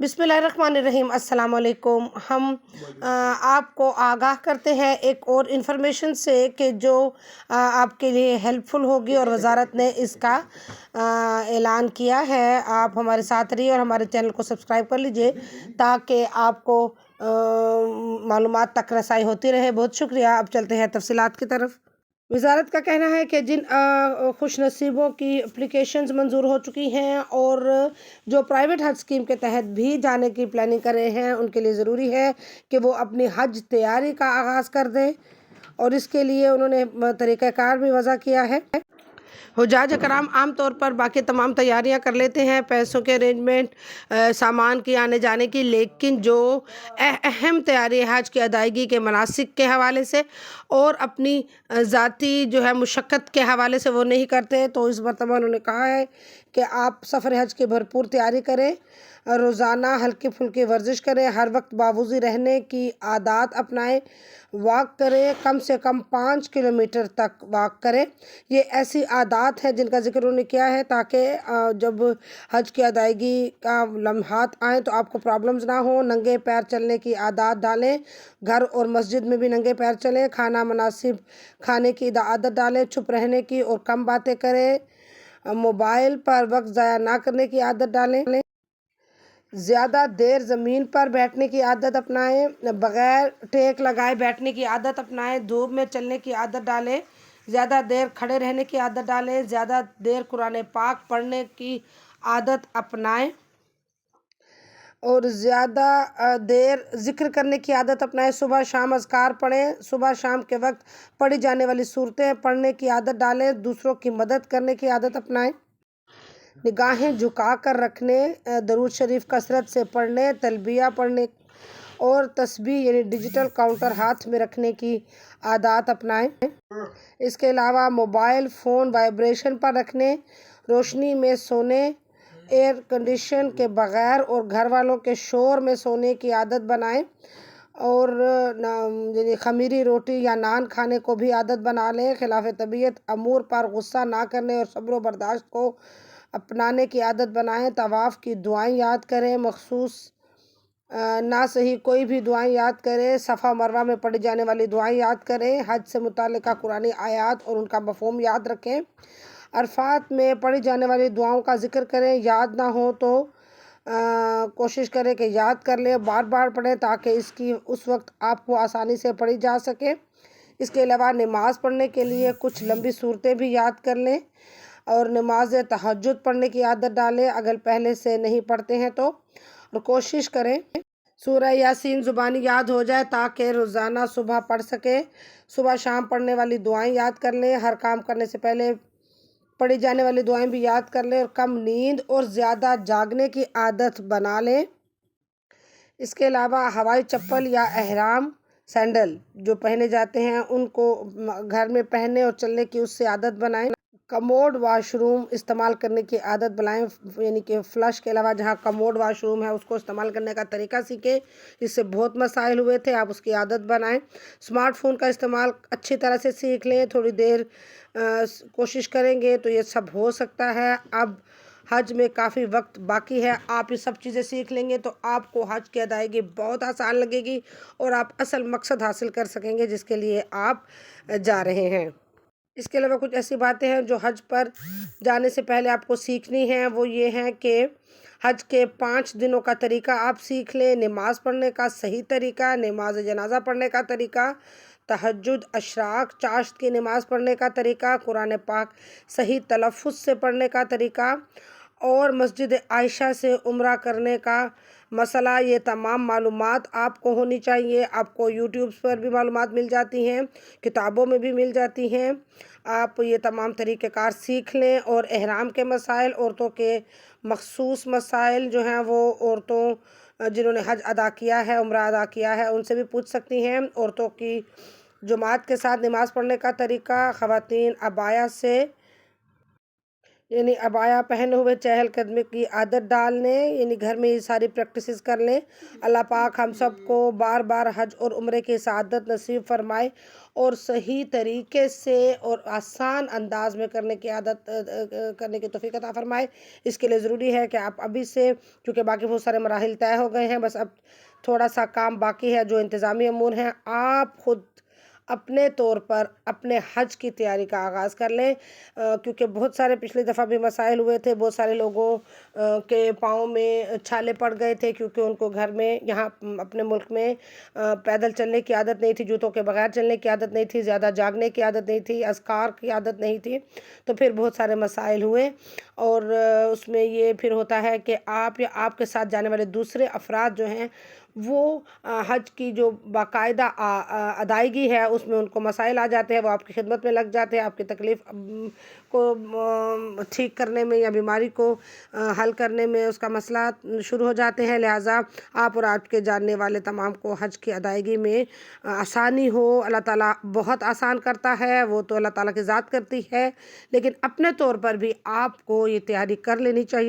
बिस्मिल्लाहिर्रहमानिर्रहीम। अस्सलाम वालेकुम। हम आपको आगाह करते हैं एक और इन्फॉर्मेशन से कि जो आपके लिए हेल्पफुल होगी, और वजारत ने इसका ऐलान किया है। आप हमारे साथ रहिए और हमारे चैनल को सब्सक्राइब कर लीजिए ताकि आपको मालूमात तक रसाई होती रहे। बहुत शुक्रिया। अब चलते हैं तफसीलात की तरफ। वजारत का कहना है कि जिन खुश नसीबों की एप्लीकेशंस मंजूर हो चुकी हैं और जो प्राइवेट हज स्कीम के तहत भी जाने की प्लानिंग कर रहे हैं, उनके लिए ज़रूरी है कि वो अपनी हज तैयारी का आगाज़ कर दें, और इसके लिए उन्होंने तरीक़ाकार भी वज़ा किया है। हुज्जाज कराम आम तौर पर बाकी तमाम तैयारियां कर लेते हैं, पैसों के अरेंजमेंट, सामान की आने जाने की, लेकिन जो अहम तैयारी हज की अदायगी के मनासिक के हवाले से और अपनी ज़ाती जो है मुशक्क़त के हवाले से वो नहीं करते। तो इस मरतबा उन्होंने कहा है कि आप सफ़र हज की भरपूर तैयारी करें, रोज़ाना हल्की फुल्की वर्जिश करें, हर वक्त बावूज़ी रहने की आदत अपनाएं, वॉक करें, कम से कम 5 किलोमीटर तक वॉक करें। ये ऐसी आदत है जिनका जिक्र उन्होंने किया है ताकि जब हज की अदायगी का लम्हात आएँ तो आपको प्रॉब्लम्स ना हो। नंगे पैर चलने की आदत डालें, घर और मस्जिद में भी नंगे पैर चलें, खाना मुनासिब खाने की आदत डालें, चुप रहने की और कम बातें करें, मोबाइल पर वक्त ज़ाया ना करने की आदत डालें, ज़्यादा देर ज़मीन पर बैठने की आदत अपनाएं, बग़ैर टेक लगाए बैठने की आदत अपनाएं, धूप में चलने की आदत डालें, ज़्यादा देर खड़े रहने की आदत डालें, ज़्यादा देर कुरान पाक पढ़ने की आदत अपनाएं और ज़्यादा देर ज़िक्र करने की आदत अपनाएं। सुबह शाम अज़कार पढ़ें, सुबह शाम के वक्त पढ़ी जाने वाली सूरतें पढ़ने की आदत डालें, दूसरों की मदद करने की आदत अपनाएं, निगाहें झुका कर रखने, दरूद शरीफ कसरत से पढ़ने, तलबिया पढ़ने और तस्बीह यानी डिजिटल काउंटर हाथ में रखने की आदत अपनाएं। इसके अलावा मोबाइल फ़ोन वाइब्रेशन पर रखने, रोशनी में सोने, एयर कंडीशन के बग़ैर और घर वालों के शोर में सोने की आदत बनाएं, और यानी खमीरी रोटी या नान खाने को भी आदत बना लें। खिलाफ तबीयत अमूर पर गुस्सा ना करने और सब्र व बर्दाश्त को अपनाने की आदत बनाएं। तवाफ़ की दुआएं याद करें, मखसूस ना सही कोई भी दुआएं याद करें, सफ़ा मरवा में पढ़ी जाने वाली दुआएं याद करें, हज से मुताल्लिक़ कुरानी आयात और उनका मफ़हूम याद रखें, अरफात में पढ़ी जाने वाली दुआओं का ज़िक्र करें। याद ना हो तो कोशिश करें कि याद कर लें, बार बार पढ़ें ताकि इसकी उस वक्त आपको आसानी से पढ़ी जा सके। इसके अलावा नमाज़ पढ़ने के लिए कुछ लंबी सूरतें भी याद कर लें और नमाज तहज्जुद पढ़ने की आदत डालें अगर पहले से नहीं पढ़ते हैं तो, और कोशिश करें सूरह यासीन ज़ुबानी याद हो जाए ताकि रोज़ाना सुबह पढ़ सके। सुबह शाम पढ़ने वाली दुआएं याद कर लें, हर काम करने से पहले पढ़ी जाने वाली दुआएं भी याद कर लें, और कम नींद और ज़्यादा जागने की आदत बना लें। इसके अलावा हवाई चप्पल या एहराम सैंडल जो पहने जाते हैं उनको घर में पहनने और चलने की उससे आदत बनाएं। कमोड वाशरूम इस्तेमाल करने की आदत बनाएं, यानी कि फ़्लश के अलावा जहां कमोड वाशरूम है उसको इस्तेमाल करने का तरीका सीखें। इससे बहुत मसाइल हुए थे, आप उसकी आदत बनाएं। स्मार्टफोन का इस्तेमाल अच्छी तरह से सीख लें, थोड़ी देर कोशिश करेंगे तो ये सब हो सकता है। अब हज में काफ़ी वक्त बाकी है, आप ये सब चीज़ें सीख लेंगे तो आपको हज की अदायगी बहुत आसान लगेगी और आप असल मकसद हासिल कर सकेंगे जिसके लिए आप जा रहे हैं। इसके अलावा कुछ ऐसी बातें हैं जो हज पर जाने से पहले आपको सीखनी है, वो ये हैं कि हज के 5 दिनों का तरीका आप सीख लें, नमाज पढ़ने का सही तरीका, नमाज जनाजा पढ़ने का तरीका, तहज्जुद, अशराक, चाश्त की नमाज़ पढ़ने का तरीका, कुरान पाक सही तलफ़्फ़ुज़ से पढ़ने का तरीका और मस्जिद आयशा से उम्रा करने का मसला। ये तमाम मालूमात आपको होनी चाहिए। आपको यूट्यूब पर भी मालूमात मिल जाती हैं, किताबों में भी मिल जाती हैं। आप ये तमाम तरीक़ेकार सीख लें और एहराम के मसाइल, औरतों के मख़सूस मसाइल जो हैं वो औरतों जिन्होंने हज अदा किया है, उम्रा अदा किया है, उनसे भी पूछ सकती हैं। औरतों की जमात के साथ नमाज़ पढ़ने का तरीका, ख़वातीन अबाया से یعنی عبایا پہنے ہوئے چہل قدمی کی عادت ڈال لیں، یعنی گھر میں یہ ساری پریکٹسز کر لیں۔ اللہ پاک ہم سب کو بار بار حج اور عمرے کی سعادت نصیب فرمائے اور صحیح طریقے سے اور آسان انداز میں کرنے کی عادت کرنے کی توفیق عطا فرمائے۔ اس کے لیے ضروری ہے کہ آپ ابھی سے، کیونکہ باقی بہت سارے مراحل طے ہو گئے ہیں، بس اب تھوڑا سا کام باقی ہے جو انتظامی امور ہیں، آپ خود اپنے طور پر اپنے حج کی تیاری کا آغاز کر لیں، کیونکہ بہت سارے پچھلی دفعہ بھی مسائل ہوئے تھے، بہت سارے لوگوں کے پاؤں میں چھالے پڑ گئے تھے، کیونکہ ان کو گھر میں یہاں اپنے ملک میں پیدل چلنے کی عادت نہیں تھی، جوتوں کے بغیر چلنے کی عادت نہیں تھی، زیادہ جاگنے کی عادت نہیں تھی، اذکار کی عادت نہیں تھی، تو پھر بہت سارے مسائل ہوئے، اور اس میں یہ پھر ہوتا ہے کہ آپ یا آپ کے ساتھ جانے والے دوسرے افراد جو ہیں وہ حج کی جو باقاعدہ ادائیگی ہے اس میں ان کو مسائل آ جاتے ہیں، وہ آپ کی خدمت میں لگ جاتے ہیں، آپ کی تکلیف کو ٹھیک کرنے میں یا بیماری کو حل کرنے میں اس کا مسئلہ شروع ہو جاتے ہیں، لہٰذا آپ اور آپ کے جاننے والے تمام کو حج کی ادائیگی میں آسانی ہو۔ اللہ تعالیٰ بہت آسان کرتا ہے، وہ تو اللہ تعالیٰ کی ذات کرتی ہے، لیکن اپنے طور پر بھی آپ کو یہ تیاری کر لینی چاہیے۔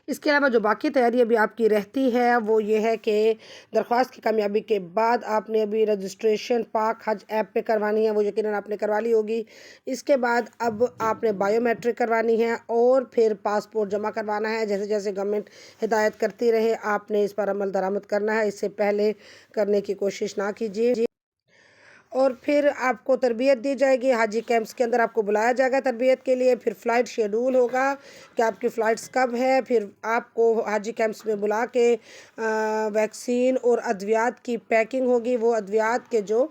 اس کے علاوہ جو باقی تیاری ابھی آپ کی رہتی ہے وہ یہ ہے کہ درخواست کی کامیابی کے بعد آپ نے ابھی رجسٹریشن پاک حج ایپ پہ کروانی ہے، وہ یقیناً آپ نے کروا لی ہوگی۔ اس کے بعد اب آپ نے بائیو میٹرک کروانی ہے اور پھر پاسپورٹ جمع کروانا ہے، جیسے جیسے گورنمنٹ ہدایت کرتی رہے آپ نے اس پر عمل درآمد کرنا ہے، اس سے پہلے کرنے کی کوشش نہ کیجیے۔ اور پھر آپ کو تربیت دی جائے گی، حاجی کیمپس کے اندر آپ کو بلایا جائے گا تربیت کے لیے، پھر فلائٹ شیڈول ہوگا کہ آپ کی فلائٹس کب ہے، پھر آپ کو حاجی کیمپس میں بلا کے ویکسین اور ادویات کی پیکنگ ہوگی، وہ ادویات کے جو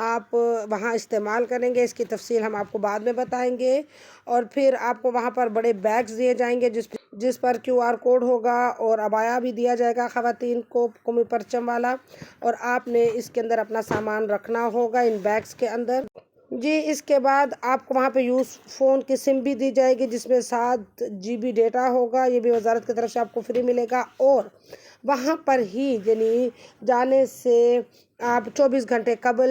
آپ وہاں استعمال کریں گے، اس کی تفصیل ہم آپ کو بعد میں بتائیں گے۔ اور پھر آپ کو وہاں پر بڑے بیگز دیے جائیں گے جس پر QR کوڈ ہوگا، اور عبایا بھی دیا جائے گا خواتین کو قومی پرچم والا، اور آپ نے اس کے اندر اپنا سامان رکھنا ہوگا ان بیگز کے اندر۔ جی، اس کے بعد آپ کو وہاں پہ فون کی سم بھی دی جائے گی جس میں 7 GB ڈیٹا ہوگا، یہ بھی وزارت کی طرف سے آپ کو فری ملے گا، اور وہاں پر ہی یعنی جانے سے آپ 24 گھنٹے قبل،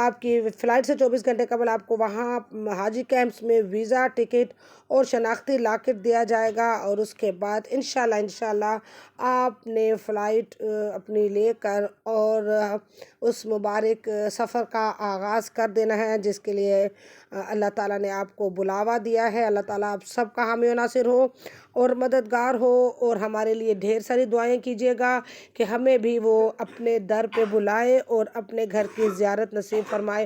آپ کی فلائٹ سے 24 گھنٹے قبل آپ کو وہاں حاجی کیمپس میں ویزا، ٹکٹ اور شناختی لاکٹ دیا جائے گا، اور اس کے بعد انشاءاللہ آپ نے فلائٹ اپنی لے کر اور اس مبارک سفر کا آغاز کر دینا ہے جس کے لیے اللہ تعالیٰ نے آپ کو بلاوا دیا ہے۔ اللہ تعالیٰ آپ سب کا حامی و ناصر ہو اور مددگار ہو، اور ہمارے لیے ڈھیر ساری دعائیں کیجیے گا کہ ہمیں بھی وہ اپنے در پہ بلائے اور اپنے گھر کی زیارت نصیب فرمائے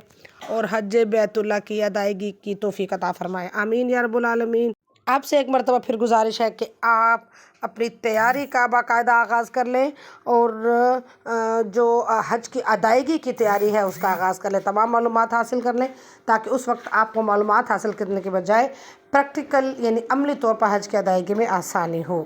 اور حج بیت اللہ کی ادائیگی کی توفیق عطا فرمائے، آمین یا رب العالمین۔ آپ سے ایک مرتبہ پھر گزارش ہے کہ آپ اپنی تیاری کا باقاعدہ آغاز کر لیں، اور جو حج کی ادائیگی کی تیاری ہے اس کا آغاز کر لیں، تمام معلومات حاصل کر لیں تاکہ اس وقت آپ کو معلومات حاصل کرنے کے بجائے پریکٹیکل یعنی عملی طور پر حج کی ادائیگی میں آسانی ہو۔